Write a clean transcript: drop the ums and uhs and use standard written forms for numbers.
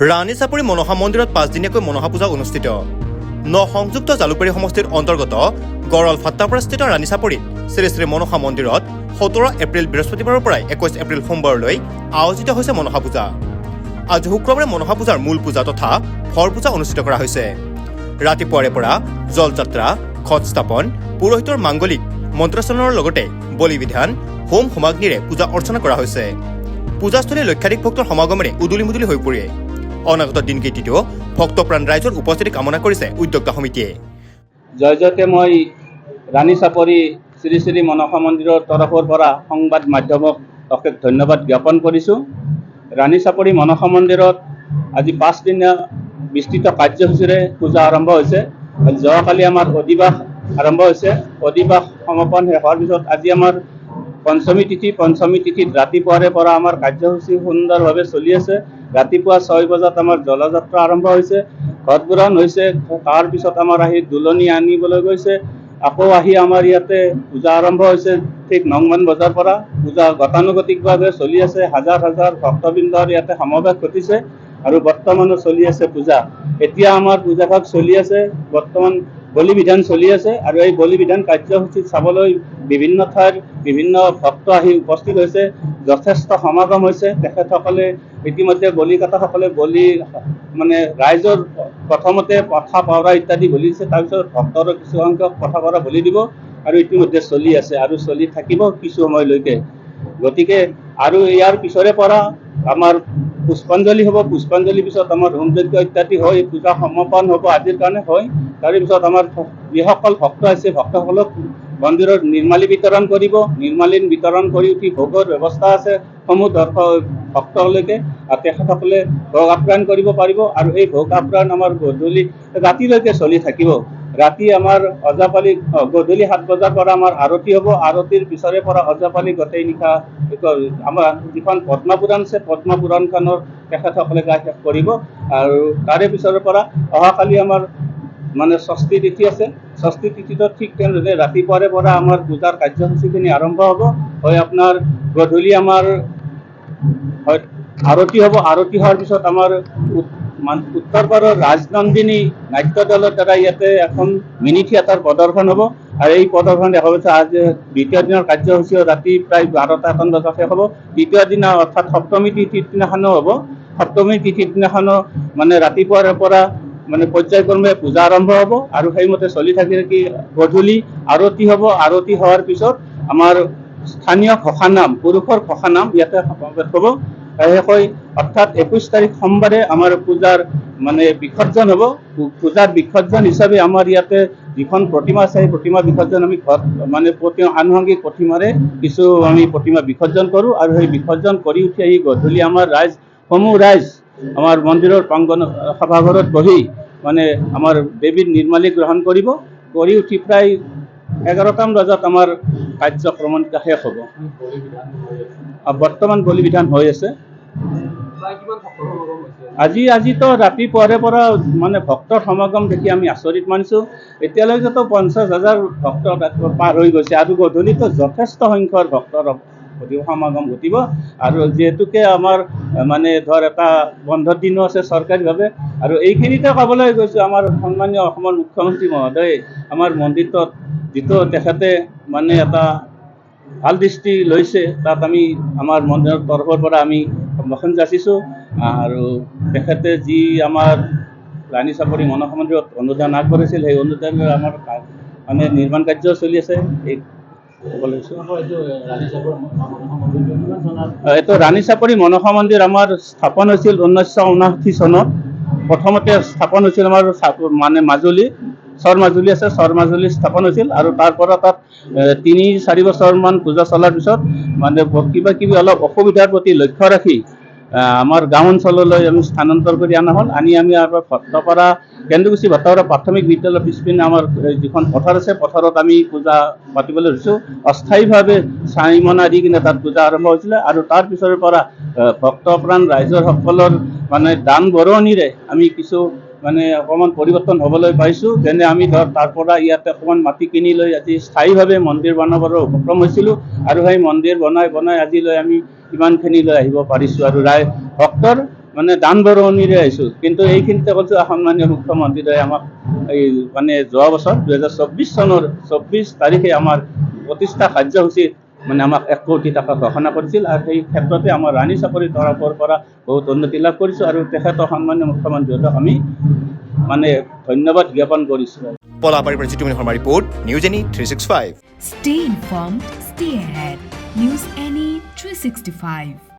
ৰাণীচাপৰি মনসা মন্দিৰত 5 দিনীয়াকৈ মনসা পূজা অনুষ্ঠিত। সংযুক্ত জালুকবাৰী সমষ্টিৰ অন্তৰ্গত গড়ল ফাত্তাপাৰাস্থিত ৰাণীচাপৰিত শ্ৰী শ্ৰী মনসা মন্দিৰত 17 এপ্ৰিল বৃহস্পতিবাৰৰ পৰা 21 এপ্ৰিল সোমবাৰলৈ আয়োজিত হৈছে মনসা পূজা। আজি শুক্ৰবাৰে মনসা পূজাৰ মূল পূজা তথা ফৰ পূজা অনুষ্ঠিত কৰা হৈছে। ৰাতিপুৱাৰে পৰা জলযাত্ৰা, খট স্থাপন, পুৰোহিতৰ মাংগলিক মন্ত্ৰচৰণৰ লগতে বলি বিধান, হোম হোমাগ্নিৰে পূজা অৰ্চনা কৰা হৈছে। পূজাস্থলী লক্ষাধিক ভক্তৰ সমাগমেৰে উদুলি মুদুলি হৈ পৰে। অনাগত দিনকেইটিতো ভক্তপ্ৰাণ ৰাইজৰ উপস্থিতি কামনা কৰিছে উদ্যোক্তা সমিতিয়ে। জয়তে মই ৰাণীচাপৰি শ্ৰী শ্ৰী মনসা মন্দিৰৰ তৰফৰ পৰা সংবাদ মাধ্যমক অশেষ ধন্যবাদ জ্ঞাপন কৰিছোঁ। ৰাণীচাপৰি মনসা মন্দিৰত আজি 5 দিনীয়া বিস্তৃত কাৰ্যসূচীৰে পূজা আৰম্ভ হৈছে। যোৱাকালি আমাৰ অধিবাস আৰম্ভ হৈছে। অধিবাস সমাপন শেষ হোৱাৰ পিছত আজি আমাৰ পঞ্চমী তিথিত ৰাতিপুৱাৰে পৰা আমাৰ কাৰ্যসূচী সুন্দৰভাৱে চলি আছে। ৰাতিপুৱা 6 বজাত আমাৰ জলযাত্ৰা আৰম্ভ হৈছে, ঘটবুৰণ হৈছে, তাৰপিছত আমাৰ আহি দুলনি আনিবলৈ গৈছে, আকৌ আহি আমাৰ ইয়াতে পূজা আৰম্ভ হৈছে। ঠিক 9মান বজাৰ পৰা পূজা গতানুগতিকভাৱে চলি আছে। হাজাৰ হাজাৰ ভক্তবৃন্দৰ ইয়াতে সমাৱেশ ঘটিছে আৰু বৰ্তমানো চলি আছে পূজা। এতিয়া আমাৰ পূজাভাগ চলি আছে, বৰ্তমান বলি বিধান চলি আছে আৰু এই বলি বিধান কাৰ্যসূচীত চাবলৈ বিভিন্ন ঠাইৰ বিভিন্ন ভক্ত আহি উপস্থিত হৈছে। যথেষ্ট সমাগম হৈছে। তেখেতসকলে ইতিমধ্যে বলি কটাসকলে বলি ৰাইজৰ প্ৰথমতে পঠা পাৱৰা ইত্যাদি বলি দিছে, তাৰপিছত ভক্তৰ কিছু সংখ্যক পঠা পাৱৰা বলি দিব আৰু ইতিমধ্যে চলি আছে আৰু চলি থাকিব কিছু সময়লৈকে। গতিকে আৰু ইয়াৰ পিছৰে পৰা আমাৰ পুষ্পাঞ্জলি হ'ব। পুষ্পাঞ্জলিৰ পিছত আমাৰ হোম যজ্ঞ ইত্যাদি হৈ পূজা সমাপন হ'ব আজিৰ কাৰণে হয়। তাৰে পিছত আমাৰ যিসকল ভক্ত আছে ভক্তসকলক মন্দিৰত নিৰ্মালি বিতৰণ কৰিব। নিৰ্মালি বিতৰণ কৰি উঠি ভোগৰ ব্যৱস্থা আছে সমূহ ভক্তলৈকে, আৰু তেখেতসকলে ভোগ আপ্যায়ন কৰিব পাৰিব আৰু এই ভোগ আপ্যায়ন আমাৰ গধূলি ৰাতিলৈকে চলি থাকিব। ৰাতি আমাৰ ওজাপালি গধূলি 7 বজাৰ পৰা আমাৰ আৰতি হ'ব। আৰতিৰ পিছৰে পৰা ওজাপালি গোটেই নিশা আমাৰ যিখন পদ্মপুৰাণ আছে পদ্মপুৰাণখনৰ তেখেতসকলে গাই শেষ কৰিব আৰু তাৰে পিছৰে পৰা অহাকালি আমাৰ ষষ্ঠী তিথি আছে। ষষ্ঠী তিথিটো ঠিক তেনেদৰে ৰাতিপুৱাৰে পৰা আমাৰ পূজাৰ কাৰ্যসূচীখিনি আৰম্ভ হ'ব। হয় আপোনাৰ গধূলি আমাৰ আৰতি হ'ব। আৰতি হোৱাৰ পিছত আমাৰ উত্তৰপাৰৰ ৰাজনন্দিনী নাট্য দলৰ দ্বাৰা ইয়াতে এখন মিনি থিয়েটাৰ প্ৰদৰ্শন হ'ব আৰু এই প্ৰদৰ্শন দেখা পাইছে আজি দ্বিতীয় দিনৰ কাৰ্যসূচী ৰাতি প্ৰায় 12টা বজাত শেষ হ'ব। তৃতীয় দিনা অৰ্থাৎ সপ্তমী তিথিৰ দিনাখনো হ'ব। সপ্তমী তিথিৰ দিনাখনো ৰাতিপুৱাৰ পৰা পৰ্যায়ক্ৰমে পূজা আৰম্ভ হ'ব আৰু সেইমতে চলি থাকি গধূলি আৰতি হ'ব। আৰতি হোৱাৰ পিছত আমাৰ স্থানীয় ঘোষানাম, পুৰুষৰ ঘোষানাম ইয়াতে সমাৱেশ হ'ব। শেষকৈ অৰ্থাৎ 21 তাৰিখ সোমবাৰে আমাৰ পূজাৰ বিসৰ্জন হ'ব। পূজাৰ বিসৰ্জন হিচাপে আমাৰ ইয়াতে যিখন প্ৰতিমা আছে সেই প্ৰতিমা বিসৰ্জন আমি আনুষংগিক প্ৰতিমাৰে কিছু আমি প্ৰতিমা বিসৰ্জন কৰোঁ আৰু সেই বিসৰ্জন কৰি উঠি আহি গধূলি আমাৰ সমূহ ৰাইজ আমাৰ মন্দিৰৰ প্ৰাংগণ সভাঘৰত বহি আমাৰ দেৱীৰ নিৰ্মালি গ্ৰহণ কৰিব। কৰি উঠি প্ৰায় 11টামান বজাত আমাৰ কাৰ্যক্ৰম শেষ হ'ব। বৰ্তমান বলি বিধান হৈ আছে। আজিতো ৰাতিপুৱাৰে পৰা ভক্তৰ সমাগম দেখি আমি আচৰিত মানিছোঁ। এতিয়ালৈকেতো 50,000 ভক্ত পাৰ হৈ গৈছে আৰু গধূলিতো যথেষ্ট সংখ্যক ভক্তৰ সমাগম ঘটিব আৰু যিহেতুকে আমাৰ এটা বন্ধৰ দিনো আছে চৰকাৰীভাৱে। আৰু এইখিনিতে ক'বলৈ গৈছোঁ আমাৰ সন্মানীয় অসমৰ মুখ্যমন্ত্ৰী মহোদয়ে আমাৰ মন্দিৰটোত যিটো তেখেতে এটা ভাল দৃষ্টি লৈছে, তাত আমি আমাৰ মন্দিৰৰ তৰফৰ পৰা আমি সম্ভাষণ যাচিছোঁ। আৰু তেখেতে যি আমাৰ ৰাণীচাপৰি মনসা মন্দিৰত অনুদান আগবঢ়াইছিল সেই অনুদানৰ আমাৰ নিৰ্মাণ কাৰ্য চলি আছে। এইটো ৰাণীচাপৰি মনসা মন্দিৰ আমাৰ স্থাপন হৈছিল 1959 চনত। প্ৰথমতে স্থাপন হৈছিল আমাৰ মাজুলী আছে মাজুলী স্থাপন হৈছিল আৰু তাৰ পৰা তাত 3-4 বছৰমান পূজা চলাৰ পিছত কিবা কিবি অলপ অসুবিধাৰ প্ৰতি লক্ষ্য ৰাখি আমাৰ গাঁও অঞ্চললৈ আমি স্থানান্তৰ কৰি অনা হ'ল। আমি ভট্টপাৰা কেন্দ্ৰকুছি ভট্টপাৰা প্ৰাথমিক বিদ্যালয়ৰ পিছপিনে আমাৰ যিখন পথাৰ আছে পথাৰত আমি পূজা পাতিবলৈ ধৰিছোঁ। অস্থায়ীভাৱে চাৰিমনা দি কিনে তাত পূজা আৰম্ভ হৈছিলে আৰু তাৰ পিছৰে পৰা ভক্তপ্ৰাণ ৰাইজৰ সকলৰ দান বৰঙণিৰে আমি কিছু অকণমান পৰিৱৰ্তন হ'বলৈ পাইছোঁ। যেনে আমি তাৰ পৰা ইয়াতে অকণমান মাটি কিনি লৈ আজি স্থায়ীভাৱে মন্দিৰ বনাবৰ উপক্ৰম হৈছিলোঁ আৰু সেই মন্দিৰ বনাই আজিলৈ আমি ইমানখিনি লৈ আহিব পাৰিছোঁ আৰু ভক্তৰ মানে দান বৰঙণিৰে আহিছোঁ, কিন্তু এইখিনিতে কৈছোঁ সন্মানীয় মুখ্যমন্ত্ৰীয়ে আমাক এই মানে যোৱা বছৰ 2024 চনৰ 24 তাৰিখে আমাৰ প্ৰতিষ্ঠা কাৰ্যসূচীত মানে আমাক 1 কোটি টকা ঘোষণা কৰিছিল, আৰু সেই ক্ষেত্ৰতে আমাৰ ৰাণী চাপৰিৰ তৰফৰ পৰা বহুত উন্নতি লাভ কৰিছোঁ, আৰু তেখেতৰ সন্মানীয় মুখ্যমন্ত্ৰীহঁতক আমি মানে ধন্যবাদ জ্ঞাপন কৰিছোঁ। পলাবাৰীৰ পৰা Jitumoni Sarma report, news any 365। Stay informed, stay ahead. News Any 365.